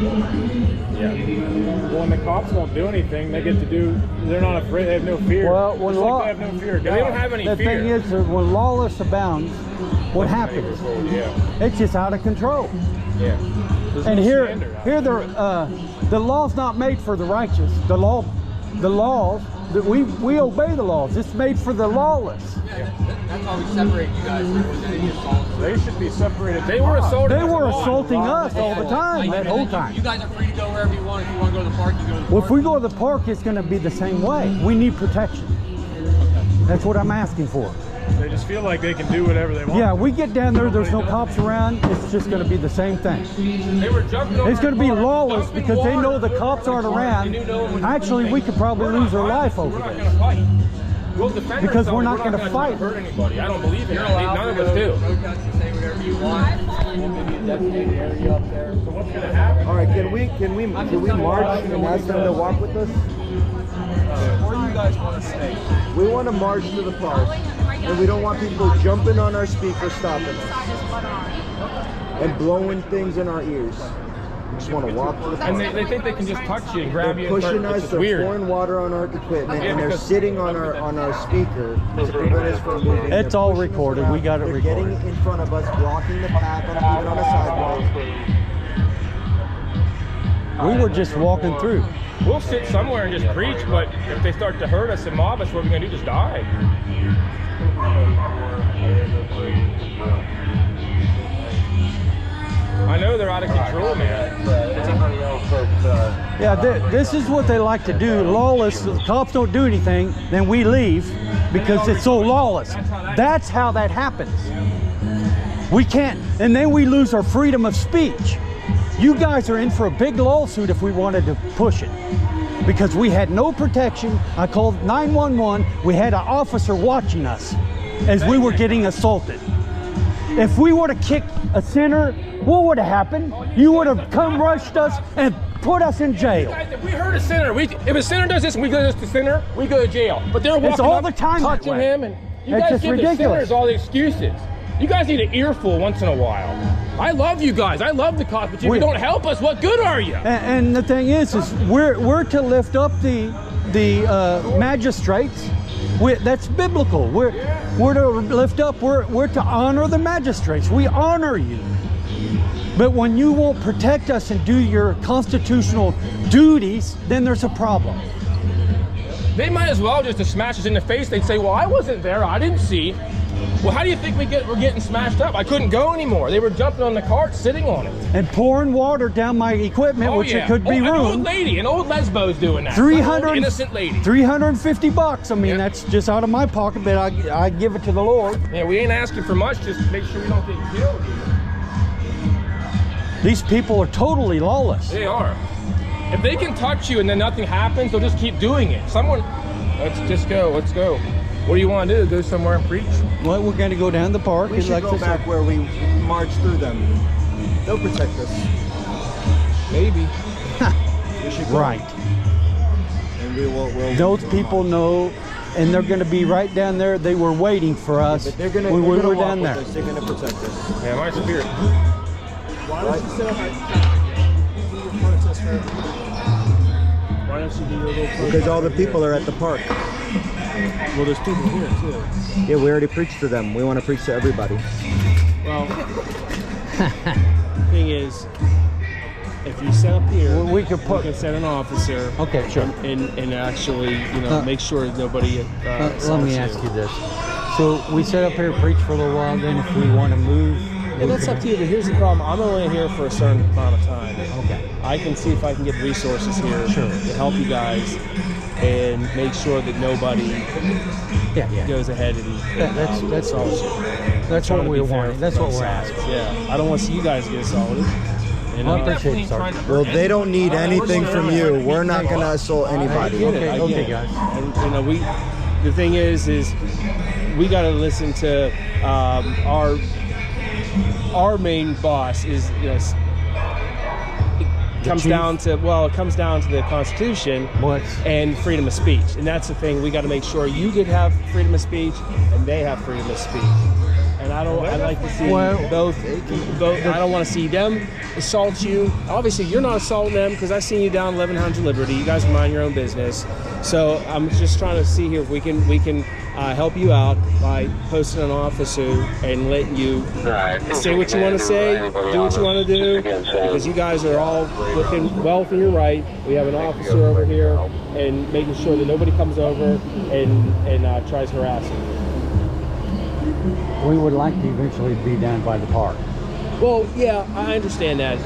Yeah. Well, when the cops won't do anything, they get to do. They're not afraid. They have no fear. Well, when like they have no fear. They don't have any fear. The thing is, that when lawless abounds, what happens? Yeah. It's just out of control. Yeah. And the law's not made for the righteous. The laws that we obey the laws. It's made for the lawless. Yeah, that's how we separate you guys from identity assault. They should be separated. They were assaulting. They were assaulting us all the time, that whole time. You guys are free to go wherever you want. If you want to go to the park, you go to the park. Well, if we go to the park, it's going to be the same way. We need protection. That's what I'm asking for. They just feel like they can do whatever they want. Yeah, we get down there, there's no cops around, it's just going to be the same thing. They were jumping over It's going to be cars, lawless dumping because they know water. the cops aren't around. Actually, we could probably lose our life over We're not this. going to fight. We'll defend Because we're ourselves. not going to fight. Hurt anybody. I don't believe in it. None of us do. Protest and say whatever you want. Maybe a designated area up there. So what's going to happen? All right, can we march and ask them to walk with us? Or you guys want to stay? We want to march to the park, and we don't want people jumping on our speakers, stopping us, and blowing things in our ears. We just want to walk to the park. And they think they can just touch you and grab They're you and pushing start, us, it's they're weird. pouring water on our equipment, Yeah, and they're because- sitting on our speaker to prevent us from moving. It's They're all pushing us recorded. around. We got it They're recorded. getting in front of us, blocking the path, even on the sidewalk. We were just walking through. We'll sit somewhere and just preach, but if they start to hurt us and mob us, what are we going to do? Just die? I know they're out of control, man. Yeah, this is what they like to do. Lawless, the cops don't do anything, then we leave because it's so lawless. That's how that happens. We can't, and then we lose our freedom of speech. You guys are in for a big lawsuit if we wanted to push it. Because we had no protection. I called 911. We had an officer watching us as we were getting assaulted. If we would have kicked a sinner, what would have happened? You would have come rushed us and put us in jail. Guys, if we hurt a sinner, if a sinner does this and we go to the sinner, we go to jail. But they're walking all up, the time that touching way. him, and you It's guys just give ridiculous. the sinners all the excuses. You guys need an earful once in a while. I love you guys. I love the cops, but if you don't help us, what good are you? And the thing is we're to lift up the magistrates. That's biblical. We're to lift up. We're to honor the magistrates. We honor you. But when you won't protect us and do your constitutional duties, then there's a problem. They might as well just to smash us in the face. They'd say, well, I wasn't there. I didn't see. Well, how do you think we're getting smashed up? I couldn't go anymore. They were jumping on the cart, sitting on it. And pouring water down my equipment, which it could be An old ruined. lady, an old lesbo's doing that. 300 An old innocent lady. $350. I mean, that's just out of my pocket, but I give it to the Lord. Yeah, we ain't asking for much. Just make sure we don't get killed here. These people are totally lawless. They are. If they can touch you and then nothing happens, they'll just keep doing it. Let's just go. Let's go. What do you want to do? Go somewhere and preach? Well, we're going to go down the park. We should go back where we marched through them. They'll protect us. Maybe. We should go. Right. And we'll Those people know, and they're going to be right down there. They were waiting for us But they're gonna, when we were walk down with there. us. They're going to protect us. Yeah, my spirit. Why don't you set up your protest for Why don't you do your little protest? Because all the people are at the park. Well, there's people here too. Yeah, we already preached to them. We want to preach to everybody. Well, thing is, if you set up here, Well, we could you can set an officer. Okay, sure. And actually, make sure nobody. Let me ask you this. So we set up here, preach for a little while, then if we want to move... Yeah, that's up to you. But here's the problem: I'm only here for a certain amount of time. Okay. I can see if I can get resources here to help you guys and make sure that nobody goes ahead and That's all. That's what we want. That's what we're asking. Yeah, I don't want to see you guys get assaulted. You Well, I know? appreciate it, Sergeant. Well, they don't need anything from you. We're not going to assault anybody. I get it. guys. And the thing is we got to listen to our main boss is it comes down to the Constitution and freedom of speech, and that's the thing. We got to make sure you have freedom of speech and they have freedom of speech, and and I'd like to see Well- both. I don't want to see them assault you. Obviously, you're not assaulting them because I seen you down 1100 Liberty. You guys mind your own business. So I'm just trying to see here if we can help you out by posting an officer and letting you say what you want to say, do what you want to do, because you guys are all looking well within your right. We have an officer over here and making sure that nobody comes over and tries harassing. We would like to eventually be down by the park. Well, yeah, I understand that.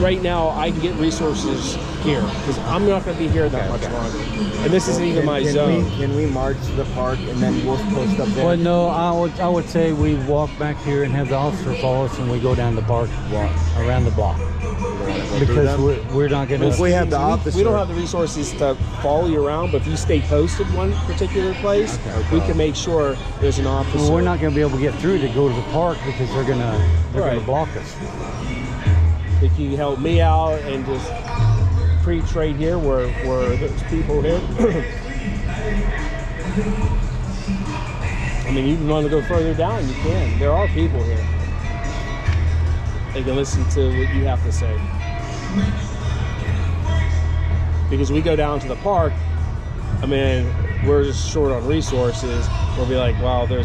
Right now, I can get resources here because I'm not going to be here that much longer, and this isn't even my zone. Can we march to the park and then we'll post up there? Well, no, I would say we walk back here and have the officer follow us, and we go down the park, walk around the block, because we're not going to. If we have the officer, We don't have the resources to follow you around, but if you stay posted one particular place, we can make sure there's an officer. Well, we're not going to be able to get through to go to the park because they're going to Right. block us. If you help me out and just preach right here where there's people here. I mean, you want to go further down, you can. There are people here. They can listen to what you have to say. Because we go down to the park, I mean, we're just short on resources. We'll be like, wow, we're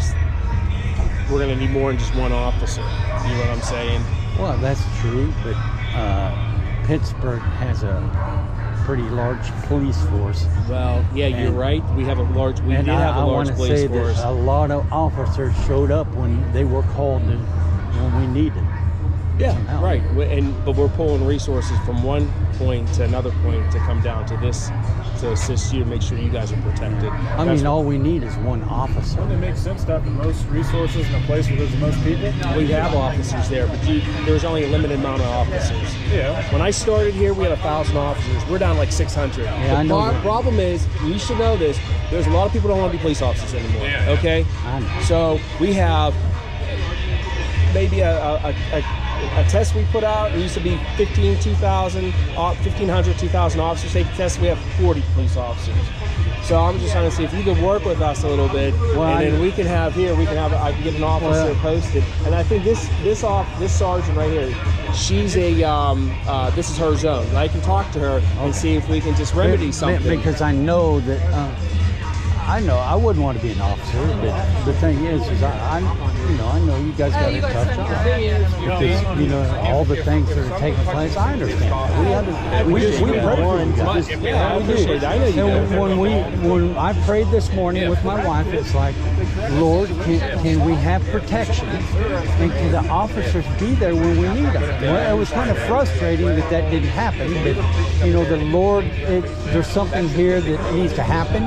going to need more than just one officer. You know what I'm saying? Well, that's true, but Pittsburgh has a pretty large police force. Well, yeah, you're right. We have a large. We And did have a I large want to police say force. that a lot of officers showed up when they were called when we needed. Yeah, some help. right. But we're pulling resources from one point to another point to come down to this to assist you to make sure you guys are protected. I mean, all we need is one officer. Wouldn't it make sense to have the most resources in a place where there's the most people? We have officers there, but there's only a limited amount of officers. Yeah. When I started here, we had 1,000 officers. We're down like 600. Yeah, I know that. Problem is, you should know this. There's a lot of people who don't want to be police officers anymore. Okay. I know. So we have maybe a test we put out. It used to be 1,500, 2,000 officers take the test. We have 40 police officers. So I'm just trying to see if you could work with us a little bit, and then we can have here. I can get an officer posted, and I think this sergeant right here, she's this is her zone. I can talk to her and see if we can just remedy something. Because I know that I wouldn't want to be an officer, but the thing is I know you guys got to touch on it. Because all the things that are taking place. I understand. We pray for you guys. Yeah, I appreciate that. I know you do. And when I prayed this morning with my wife, it's like, Lord, can we have protection, and can the officers be there when we need them? Well, it was kind of frustrating that didn't happen, but the Lord, there's something here that needs to happen,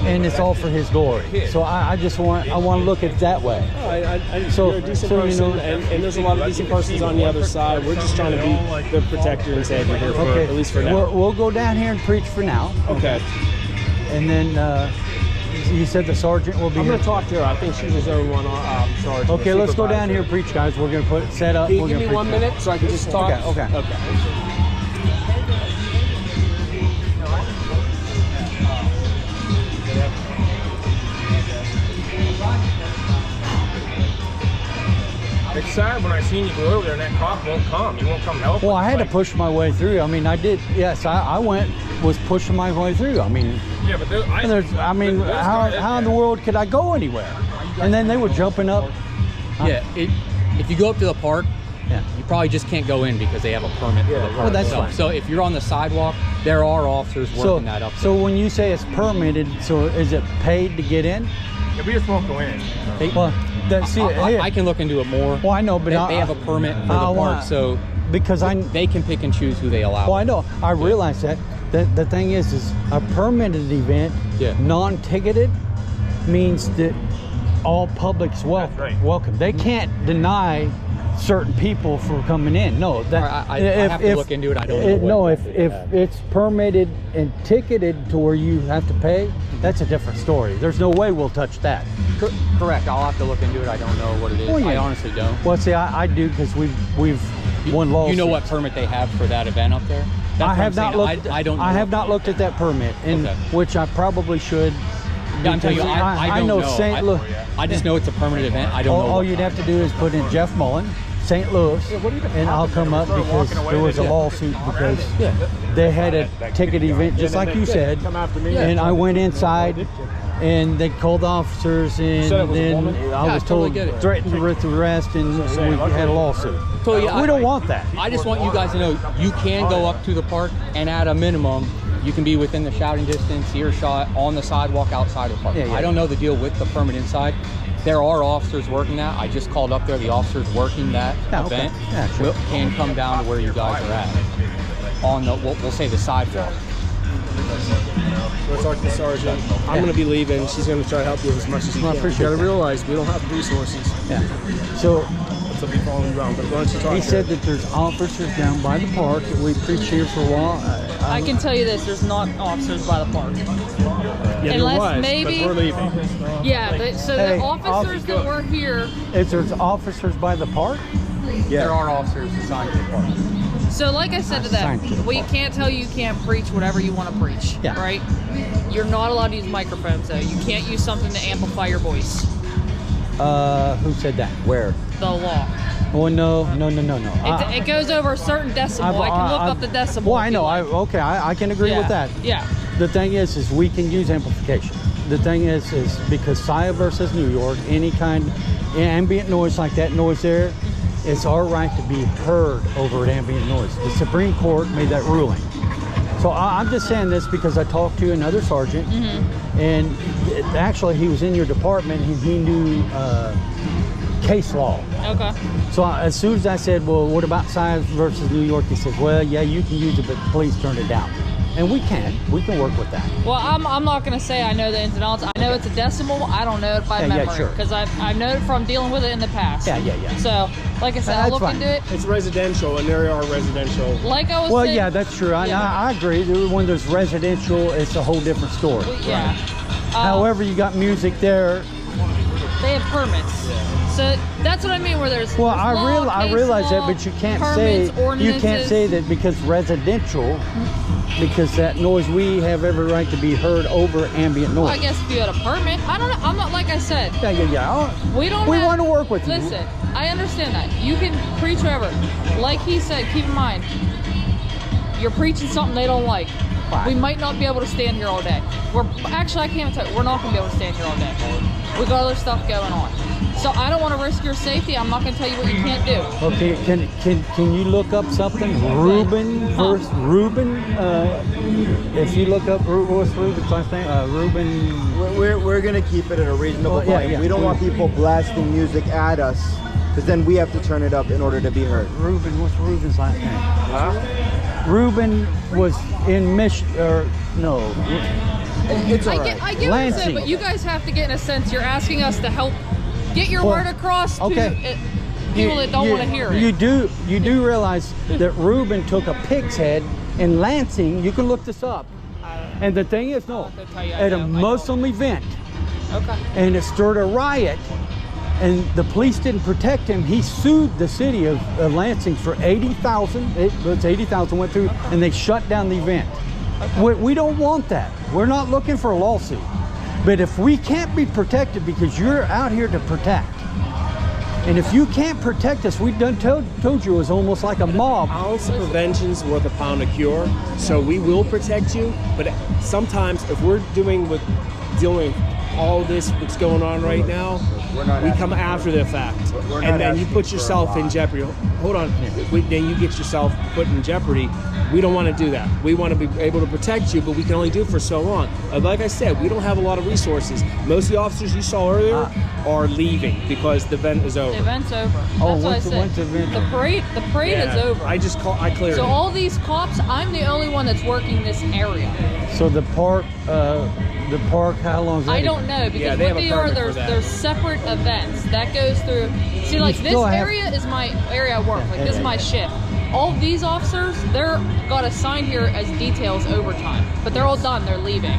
and it's all for His glory. So I want to look at it that way. You're a decent person, and there's a lot of decent persons on the other side. We're just trying to be the protector and savior here, at least for now. We'll go down here and preach for now. Okay. And then you said the sergeant will be I'm here. going to talk to her. I think she's his own one sergeant. Okay, let's go down here and preach, guys. We're going to put it set up. Can you We're give gonna me 1 preach. minute so I can just talk? Okay. It's sad when I seen you go over there and that cop won't come. You won't come help. Well, I had to Like, push my way through. I mean, I did. Yes, I was pushing my way through. I mean, Yeah, but how in the world could I go anywhere? And then they were jumping up. Yeah, if you go up to the park, Yeah. you probably just can't go in because they have a permit for the park. Well, that's itself. fine. So if you're on the sidewalk, there are officers working that up there. So when you say it's permitted, so is it paid to get in? Yeah, we just won't go in. Well, I can look into it more. Well, I know, but they have a permit for the park, so because they can pick and choose who they allow. Well, I know. I realize that. The thing is a permitted event, non-ticketed, means that all public's welcome. They can't deny certain people for coming in. No, I have to look into it. I don't know. If it's permitted and ticketed to where you have to pay, that's a different story. There's no way we'll touch that. Correct. I'll have to look into it. I don't know what it is. Well, yeah. I honestly don't. Well, see, I do because we've won lawsuits. You know what permit they have for that event up there? That's I what have I'm not saying. looked. I don't know. I have not looked at that permit, Okay. which I probably should. Yeah, I'm telling you, Because I don't know know. St. Louis. I just know it's a permanent event. I don't know. All what you'd time. have to do is put in Jeff Mullen, St. Louis, and I'll come up because there was a lawsuit because they had a ticket event just like you said, and I went inside and they called the officers and then I was told threatened with arrest and we had a lawsuit. So, yeah, We don't want that. I just want you guys to know you can go up to the park, and at a minimum, you can be within the shouting distance, earshot, on the sidewalk outside of the park. Yeah, yeah. I don't know the deal with the permit inside. There are officers working that. I just called up there. The officers working that event can come down to where you guys are at on the we'll say the sidewalk. We're talking to Sergeant. I'm going to be leaving. She's going to try to help you as much as she can. You got to realize we don't have the resources. Yeah. So To be following you around, but why don't you talk he to said her? that there's officers down by the park that we preached here for a while. I can tell you this: there's not officers by the park. Yeah, unless there was, maybe- but we're leaving. Yeah, so Hey, the officers that were here. Is there's officers by the park? There are officers assigned to the park. So like I said to them, we can't tell you can't preach whatever you want to preach, Yeah. right? You're not allowed to use microphones though. You can't use something to amplify your voice. Who said that? Where? The law. Oh no. It goes over a certain decimal. I can look up the decimal. Well, I if you know. like. I can agree with that. Yeah. The thing is we can use amplification. The thing is because SIA versus New York, any kind of ambient noise like that noise there, it's our right to be heard over ambient noise. The Supreme Court made that ruling. So I'm just saying this because I talked to another sergeant, and actually he was in your department and he knew case law. Okay. So as soon as I said, well, what about SIA versus New York? He said, well, yeah, you can use it, but please turn it down. And we can work with that. Well, I'm not going to say I know the ins and outs. I know it's a decimal. I don't know it by Yeah, memory sure. because I've known it from dealing with it in the past. Yeah. So, like I said, I'll That's look fine. into it. It's residential, and there are residential. Like I was Well, saying, yeah, that's true. I agree. When there's residential, it's a whole different story. Yeah. However, you got music there. They have permits. So that's what I mean. Where there's Well, there's I realize that, but you can't say that because residential, because that noise, we have every right to be heard over ambient noise. Well, I guess if you had a permit, I don't know. I'm not like I said. Yeah. We don't. We want to work with you. Listen, I understand that. You can preach whatever. Like he said, keep in mind, you're preaching something they don't like. Fine. We might not be able to stand here all day. Actually, I can't tell you, we're not going to be able to stand here all day. We got other stuff going on. So I don't want to risk your safety. I'm not going to tell you what you can't do. Okay, can you look up something? Reuben versus Reuben. If you look up what's Reuben's last name? Reuben. We're gonna keep it at a reasonable Well, yeah, volume. yeah. We don't want people blasting music at us, because then we have to turn it up in order to be heard. Reuben. What's Reuben's last name? Reuben was in no. It's all right. I get what you're saying, Lansing. but you guys have to get in a sense. You're asking us to help get your word across to people that don't want to hear it. You do realize that Reuben took a pig's head in Lansing. You can look this up. And the thing is, at a Muslim event, and it stirred a riot, and the police didn't protect him. He sued the city of Lansing for $80,000. It was $80,000 went through, and they shut down the event. We don't want that. We're not looking for a lawsuit. But if we can't be protected because you're out here to protect, and if you can't protect us, we done told you it was almost like a mob. Ounce of prevention's worth a pound of cure. So we will protect you, but sometimes if we're dealing with all this that's going on right now, we come after the fact, and then you put yourself in jeopardy. Hold on, then you get yourself put in jeopardy. We don't want to do that. We want to be able to protect you, but we can only do it for so long. Like I said, we don't have a lot of resources. Most of the officers you saw earlier are leaving because the event is over. The event's over. That's what I said. The parade is over. I cleared it. So all these cops, I'm the only one that's working this area. So the park, how long is that? I don't know because they have what a they are, permit for that. there's separate events that goes through. See, like this area is my area I work. Like this is my shift. All of these officers, they're got assigned here as details overtime, but they're all done. They're leaving.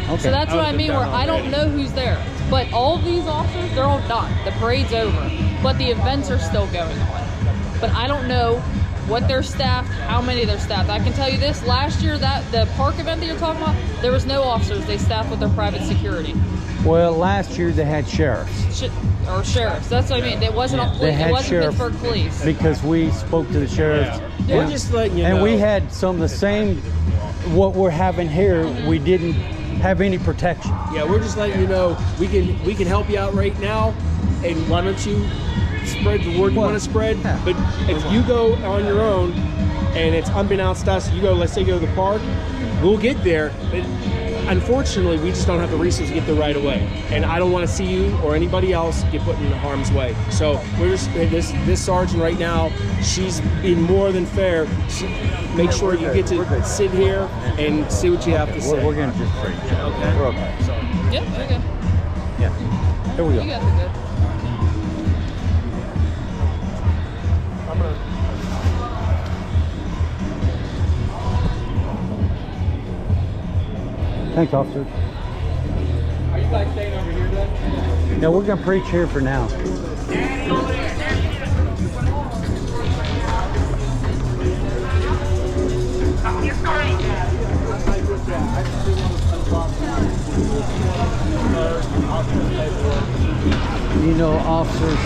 Okay. So that's what I mean. Where I don't know who's there, but all of these officers, they're all done. The parade's over, but the events are still going on. But I don't know what they're staffed, how many they're staffed. I can tell you this, last year, that the park event that you're talking about, there was no officers. They staffed with their private security. Well, last year they had sheriffs. Or sheriffs, that's what I mean. It wasn't a police, They had it wasn't sheriff Pittsburgh police. because we spoke to the sheriffs. Yeah. We're just letting you know. And we had some of the same, what we're having here, we didn't have any protection. Yeah, we're just letting you know we can help you out right now, and why don't you spread the word you want to spread? Yeah. But if you go on your own, and it's unbeknownst to us, you go, let's say, go to the park, we'll get there. But unfortunately, we just don't have the resources to get there right away, and I don't want to see you or anybody else get put in harm's way. So we're just this sergeant right now. She's been more than fair. Make sure you get to sit here and see what you have to say. We're going to just preach. Okay. We're okay. So, Yeah, there you go. Yeah. Here we You go. guys are good. Thanks, officer. are you guys staying over here then? Yeah, we're going to preach here for now. You know, officers,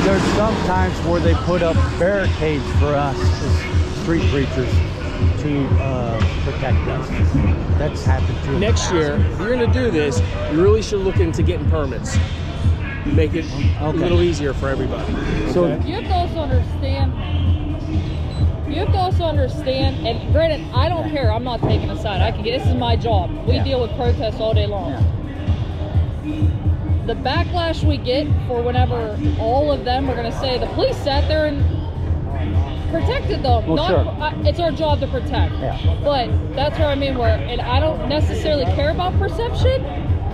there's some times where they put up barricades for us as street preachers to protect us. That's happened to us. Next year, if you're going to do this, you really should look into getting permits. Make it a little easier for everybody. So Okay? You have to also understand. And granted, I don't care. I'm not taking a side. I can get. This is my job. We deal with protests all day long. The backlash we get for whenever all of them are going to say the police sat there and protected them. Well, It's our job to protect. Yeah. But that's what I mean. And I don't necessarily care about perception,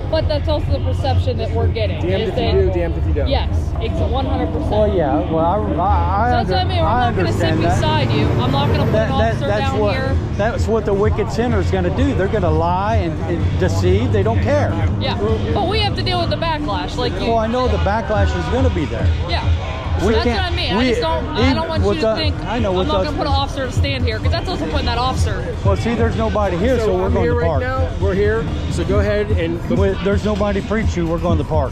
but that's also the perception that we're getting. Damned is if you that- do, damned if you don't. Yes, it's 100%. well, yeah. Well, I So that's what I mean. I'm not going to sit understand that. beside you. I'm not going to put an officer That's down what here. that's what the wicked sinner is going to do. They're going to lie and deceive. They don't care. Yeah, but we have to deal with the backlash, like you. Well, I know the backlash is going to be there. Yeah. So We that's what can't- I mean. I don't want you to think I'm not going to put an officer to stand here, because that's also putting that officer. Well, see, there's nobody here, so we're I'm going here to the right park. now. We're here. So go ahead and There's nobody preach you. We're going to the park.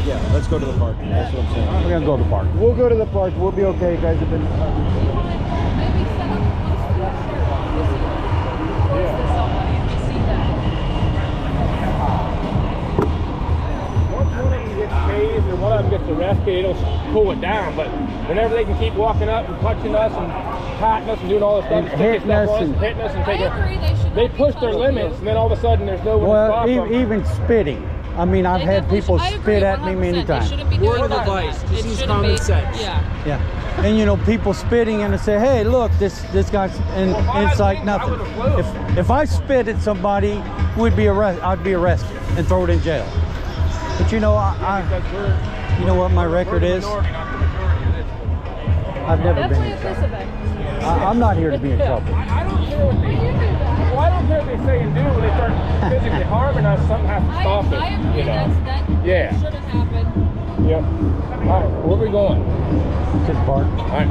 Yeah, let's go to the park. That's what I'm saying. We're going to go to the park. We'll go to the park. We'll be okay. You guys have been. Maybe set up Once one of them gets tased or one of them gets arrested, it'll cool it down. But whenever they can keep walking up and touching us and patting us and doing all this stuff, And sticking hitting stuff us on and- hitting us and taking I agree, they should they not be push their touching limits, you. and then all of a sudden there's no one to Well, stop them. even spitting. I mean, I've had people spit at me many They times. shouldn't be Word doing of that. advice, just It use shouldn't common be- sense. Yeah. Yeah, and you know, people spitting and they say, "Hey, look, this guy's," and it's like nothing. If I spit at somebody, I'd be arrested and thrown in jail. But you know, you know what my record is? I've never That's been why in it's this trouble. event. I'm not here to be in trouble. I don't care what they well, I don't care what they say and do. When they start physically harming us, something has to stop it. I agree. You know? That Yeah. shouldn't happen. Yep. All right, where are we going? To the park. All right.